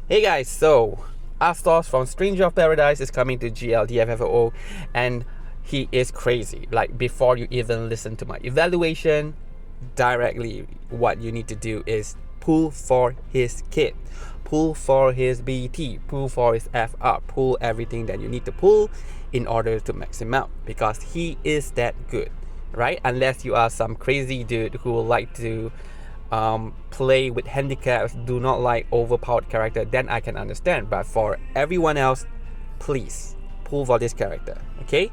Hey guys, so Astos from Stranger of Paradise is coming to GL DFFOO, and he is crazy. Like, before you even listen to my evaluation, directly what you need to do is pull for his kit, pull for his BT, pull for his FR, pull everything that you need to pull in order to max him out, because he is that good, right? Unless you are some crazy dude who would like to play with handicaps, do not like overpowered character, then I can understand. But for everyone else, please pull for this character, okay?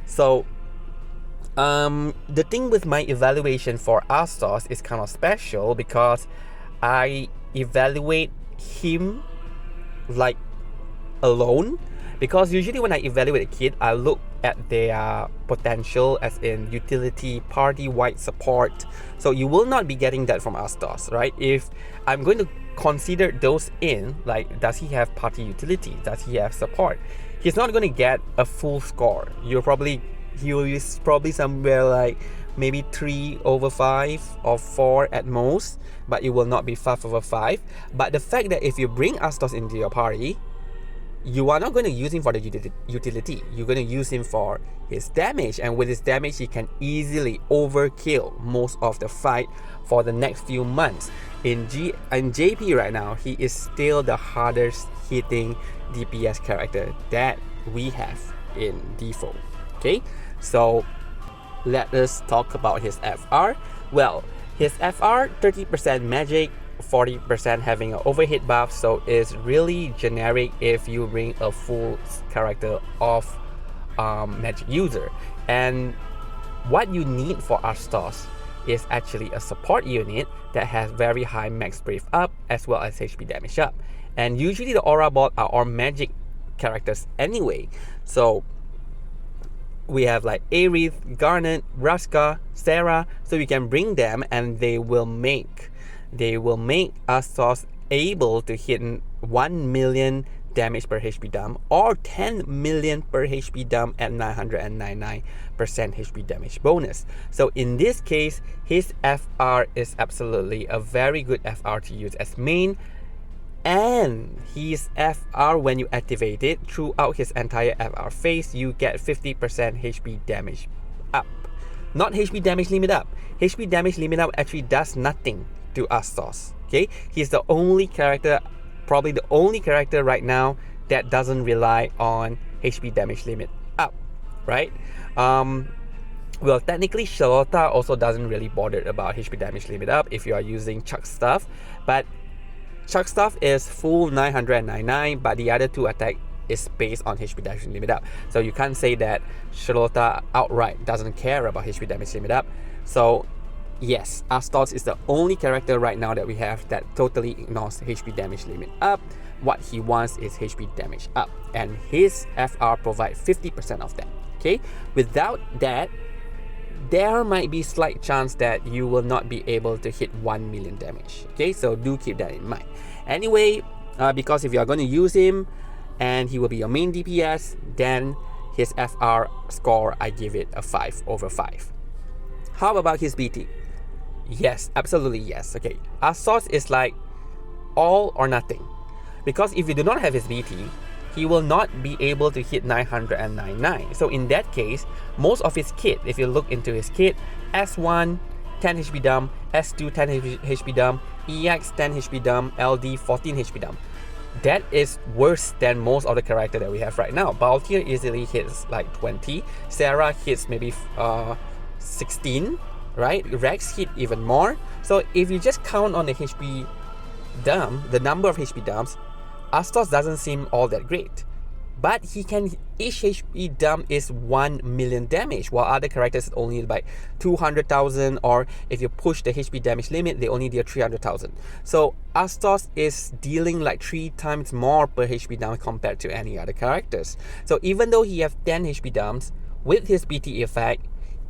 So the thing with my evaluation for Astos is kind of special because I evaluate him like alone, because usually when I evaluate a kid, I look at their potential as in utility, party-wide support. So you will not be getting that from Astos, right? If I'm going to consider those in, like, does he have party utility? Does he have support? He's not going to get a full score. He will use probably somewhere like maybe 3/5 or 4 at most, but it will not be 5/5. But the fact that if you bring Astos into your party, you are not going to use him for the utility. You're going to use him for his damage, and with his damage he can easily overkill most of the fight for the next few months. In JP right now, he is still the hardest hitting DPS character that we have in DFFOO. Okay, so let us talk about his FR. Well, his FR 30% magic, 40% having an overhit buff, so it's really generic if you bring a full character of magic user. And what you need for Astos is actually a support unit that has very high max brave up as well as HP damage up. And usually the aura bot are all magic characters anyway. So we have like Aerith, Garnet, Raska, Sarah, so we can bring them and they will make Astos able to hit 1 million damage per HP dump or 10 million per HP dump at 999% HP damage bonus. So in this case, his FR is absolutely a very good FR to use as main, and his FR, when you activate it throughout his entire FR phase, you get 50% HP damage up. Not HP damage limit up. HP damage limit up actually does nothing to Astos. Okay, he's the only character, probably the only character right now that doesn't rely on HP damage limit up, right? Well, technically Charlotta also doesn't really bother about HP damage limit up if you are using Chuck stuff, but Chuck stuff is full 999, but the other two attack is based on HP damage limit up. So you can't say that Charlotta outright doesn't care about HP damage limit up. So yes, Astos is the only character right now that we have that totally ignores HP damage limit up. What he wants is HP damage up, and his FR provides 50% of that. Okay, without that, there might be slight chance that you will not be able to hit 1 million damage. Okay, so do keep that in mind. Anyway, because if you are going to use him and he will be your main DPS, then his FR score, I give it a 5/5. How about his BT? Yes, absolutely yes. Okay, Astos is like all or nothing, because if you do not have his BT, he will not be able to hit 999. So in that case, most of his kit, if you look into his kit, S1 10 HP dump, S2 10 HP dump, EX 10 HP dump, LD 14 HP dump. That is worse than most of the character that we have right now. Baltier easily hits like 20, Sarah hits maybe 16, right? Rex hit even more. So if you just count on the HP dump, the number of HP dumps, Astos doesn't seem all that great. But each HP dump is 1 million damage, while other characters only like 200,000, or if you push the HP damage limit, they only deal 300,000. So Astos is dealing like 3 times more per HP dump compared to any other characters. So even though he have 10 HP dumps, with his BT effect,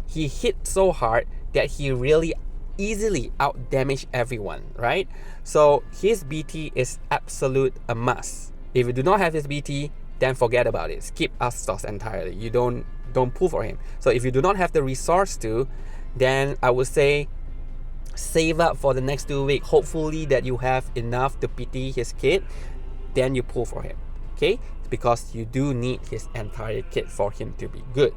he hit so hard that he really easily out damage everyone, right? So his BT is absolute a must. If you do not have his BT, then forget about it. Skip Astos entirely. You don't pull for him. So if you do not have the resource to, then I would say save up for the next 2 weeks. Hopefully that you have enough to PT his kit. then you pull for him. Okay, because you do need his entire kit for him to be good.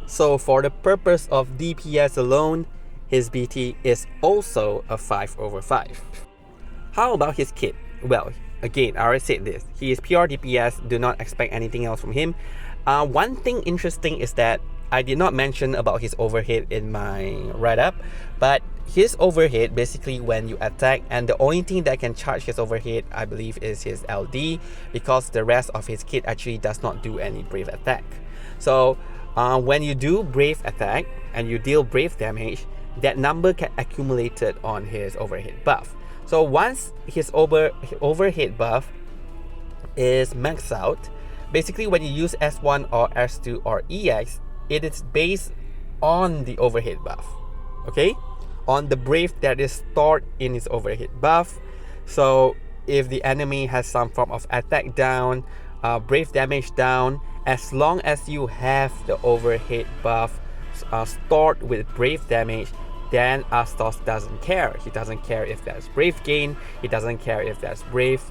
So for the purpose of DPS alone, his BT is also a 5/5. How about his kit? Well, again, I already said this. He is pure DPS, do not expect anything else from him. One thing interesting is that I did not mention about his overhead in my write-up, but his overhead, basically when you attack, and the only thing that can charge his overhead, I believe, is his LD, because the rest of his kit actually does not do any brave attack. So when you do brave attack and you deal brave damage, that number can accumulate it on his overhead buff. So once his overhead buff is maxed out, basically when you use S1 or S2 or EX, it is based on the overhead buff, okay? On the brave that is stored in his overhead buff. So if the enemy has some form of attack down, brave damage down, as long as you have the overhead buff stored with brave damage, then Astos doesn't care. He doesn't care if there's brave gain, he doesn't care if there's brave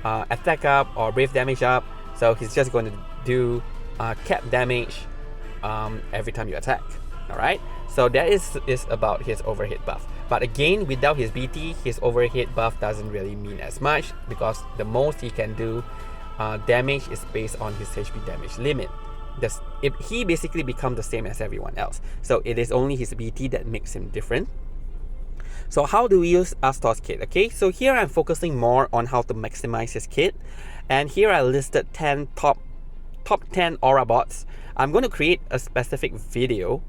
attack up or brave damage up. So he's just going to do cap damage every time you attack. Alright, so that is about his overhead buff. But again, without his BT, his overhead buff doesn't really mean as much, because the most he can do damage is based on his HP damage limit. He basically becomes the same as everyone else. So it is only his BT that makes him different. So how do we use Astos kit? Okay, so here I'm focusing more on how to maximize his kit. And here I listed 10 top 10 aura bots. I'm going to create a specific video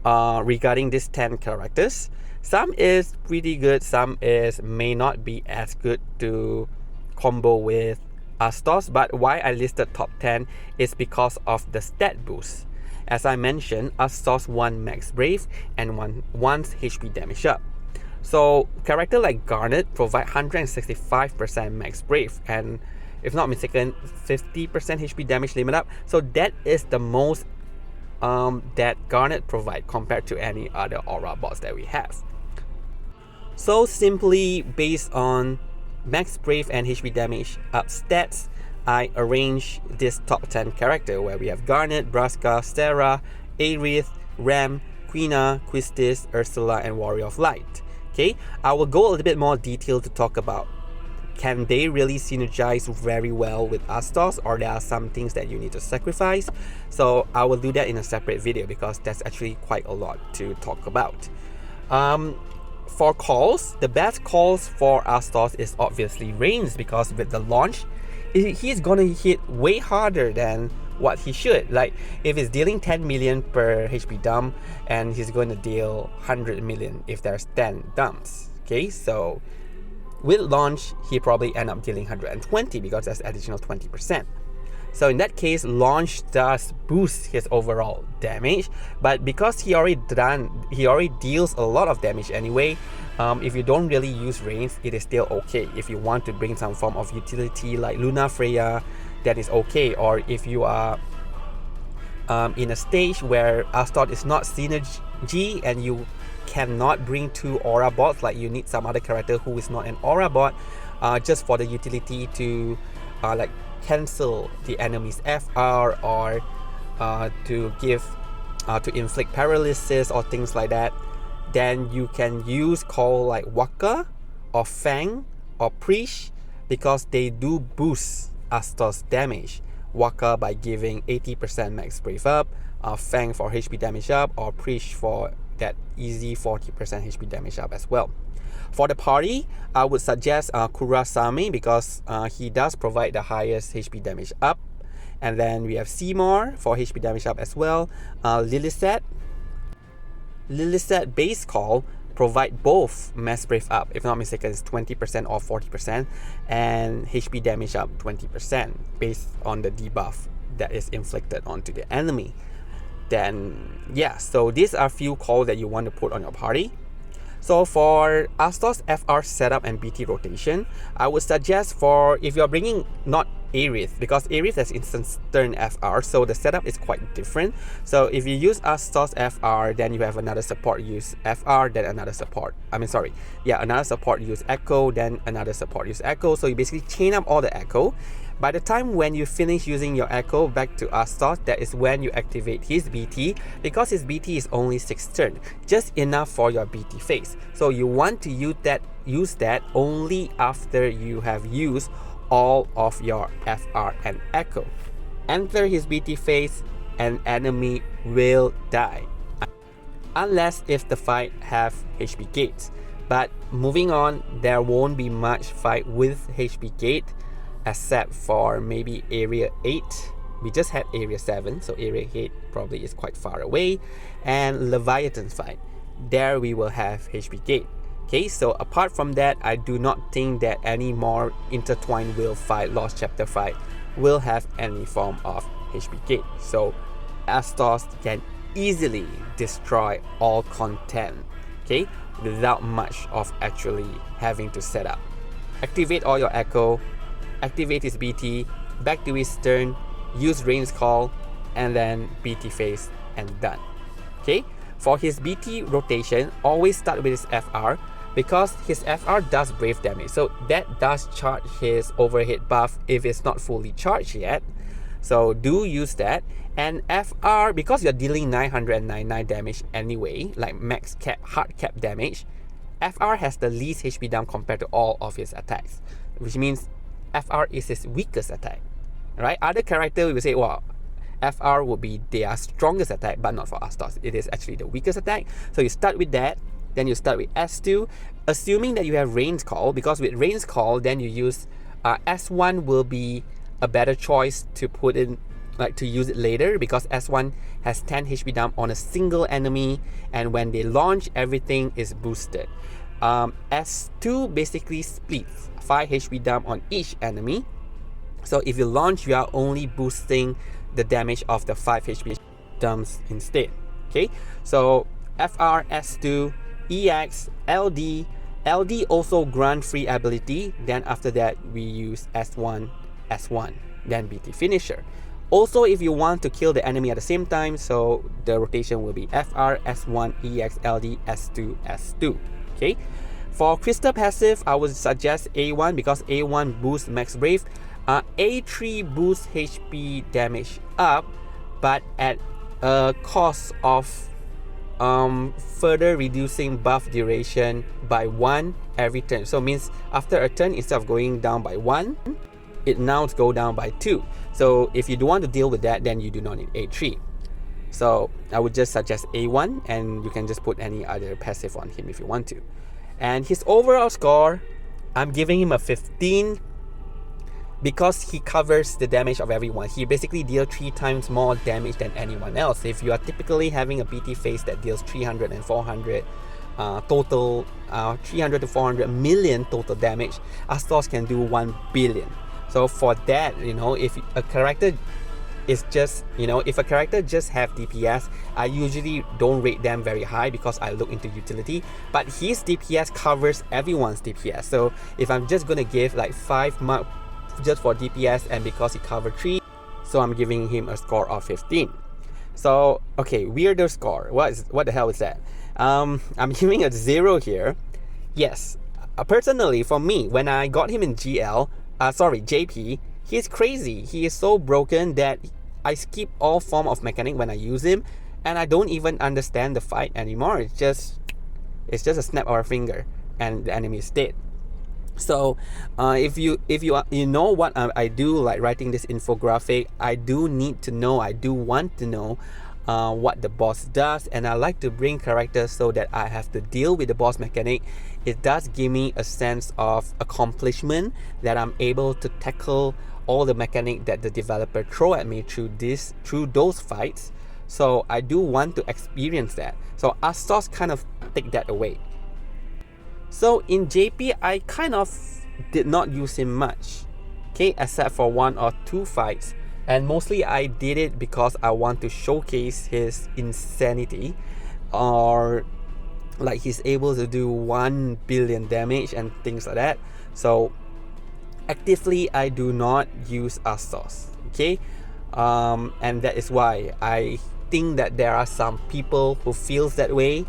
regarding these 10 characters. Some is pretty good, some may not be as good to combo with Astos, but why I listed top 10 is because of the stat boost. As I mentioned, Astos 1 max brave and 1's HP damage up. So character like Garnet provide 165% max brave and, if not mistaken, 50% HP damage limit up. So that is the most that Garnet provide compared to any other aura bots that we have. So simply based on max brave and HP damage up stats, I arrange this top 10 character where we have Garnet, Braska, Sarah, Aerith, Ram, Quina, Quistis, Ursula, and Warrior of Light. Okay, I will go a little bit more detail to talk about can they really synergize very well with Astos, or there are some things that you need to sacrifice. So I will do that in a separate video because that's actually quite a lot to talk about. For calls, the best calls for Astos is obviously range, because with the launch, he's gonna hit way harder than what he should. Like if he's dealing 10 million per HP dump, and he's going to deal 100 million if there's 10 dumps. Okay, so with launch, he probably end up dealing 120 because that's additional 20%. So in that case, launch does boost his overall damage, but because he already deals a lot of damage anyway, if you don't really use range, it is still okay. If you want to bring some form of utility like Luna Freya, that is okay. Or if you are in a stage where Astos is not synergy and you cannot bring 2 aura bots, like you need some other character who is not an aura bot, just for the utility to like cancel the enemy's FR, or to inflict paralysis or things like that, then you can use call like Waka or Fang or Preach, because they do boost Astos damage. Waka by giving 80% max brave up, Fang for HP damage up, or Preach for that easy 40% HP damage up as well. For the party, I would suggest Kurasami, because he does provide the highest HP damage up. And then we have Seymour for HP damage up as well. Lilithet base call provide both mass brave up, if not mistaken, it's 20% or 40%, and HP damage up 20% based on the debuff that is inflicted onto the enemy. Then yeah, so these are few calls that you want to put on your party. So for Astos FR setup and BT rotation, I would suggest, for if you're bringing not Aerith, because Aerith has instant turn FR, so the setup is quite different. So if you use Astos FR, then you have another support use FR, then another support, another support use Echo, then another support use Echo. So you basically chain up all the Echo. By the time when you finish using your Echo back to Astos, that is when you activate his BT, because his BT is only 6 turn, just enough for your BT phase. So you want to use that only after you have used all of your FR and Echo. Enter his BT phase, and enemy will die, unless if the fight have HP gates. But moving on, there won't be much fight with HP gate, except for maybe area 8. We just had area 7, so area 8 probably is quite far away. And Leviathan fight, there we will have HP gate. Okay, so apart from that, I do not think that any more Intertwined Will fight, Lost Chapter fight, will have any form of HP gate. So Astos can easily destroy all content, okay, without much of actually having to set up. Activate all your Echo, activate his BT, back to his turn, use Rain's Call, and then BT phase, and done. Okay, for his BT rotation, always start with his FR, because his FR does brave damage, so that does charge his overhead buff if it's not fully charged yet. So do use that. And FR, because you're dealing 999 damage anyway, like max cap, hard cap damage, FR has the least HP down compared to all of his attacks, which means FR is his weakest attack. Right? Other characters will say, well, FR would be their strongest attack, but not for Astos. It is actually the weakest attack. So you start with that. Then you start with S2, assuming that you have Rain's Call, because with Rain's Call, then you use S1 will be a better choice to put in, like to use it later, because S1 has 10 HP down on a single enemy, and when they launch, everything is boosted. S2 basically splits 5 HP down on each enemy. So if you launch, you are only boosting the damage of the 5 HP dumps instead. Okay, so FR, S2, EX, LD. LD also grant free ability. Then after that, we use S1, S1, then BT finisher. Also, if you want to kill the enemy at the same time, so the rotation will be FR, S1, EX, LD, S2, S2. Okay. For Crystal passive, I would suggest A1 because A1 boosts max brave. A3 boosts HP damage up, but at a cost of further reducing buff duration by 1 every turn. So it means after a turn, instead of going down by 1, it now go down by 2. So if you don't want to deal with that, then you do not need A3. So I would just suggest A1, and you can just put any other passive on him if you want to. And his overall score, I'm giving him a 15 because he covers the damage of everyone. He basically deals 3 times more damage than anyone else. If you are typically having a BT phase that deals 300 and 400 total, 300 to 400 million total damage, Astos can do 1 billion. So for that, if a character is just, if a character just have DPS, I usually don't rate them very high because I look into utility. But his DPS covers everyone's DPS. So if I'm just gonna give like 5 mark just for DPS, and because he covered 3, so I'm giving him a score of 15. So okay, weirder score. What the hell is that? I'm giving a 0 here. Yes, personally for me, when I got him in JP, he's crazy. He is so broken that I skip all form of mechanic when I use him, and I don't even understand the fight anymore. It's just a snap of a finger and the enemy is dead. So if you know what I do, like writing this infographic, I do want to know what the boss does, and I like to bring characters so that I have to deal with the boss mechanic. It does give me a sense of accomplishment that I'm able to tackle all the mechanic that the developer throw at me through those fights. So I do want to experience that. So Astos kind of take that away. So in JP, I kind of did not use him much, okay, except for 1 or 2 fights. And mostly I did it because I want to showcase his insanity, or like he's able to do 1 billion damage and things like that. So actively I do not use Astos, okay? And that is why I think that there are some people who feels that way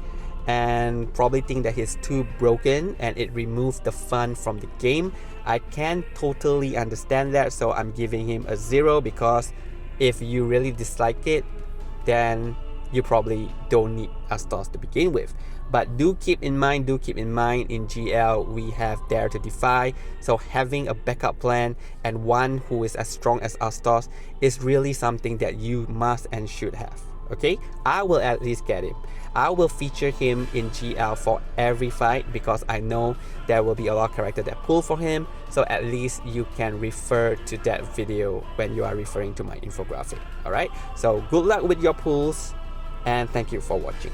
and probably think that he's too broken and it removes the fun from the game. I can totally understand that, so I'm giving him a 0, because if you really dislike it, then you probably don't need Astos to begin with. But do keep in mind in GL we have Dare to Defy, so having a backup plan and one who is as strong as Astos is really something that you must and should have. Okay, I will at least get him. I will feature him in GL for every fight, because I know there will be a lot of characters that pull for him, so at least you can refer to that video when you are referring to my infographic. Alright, so good luck with your pulls and thank you for watching.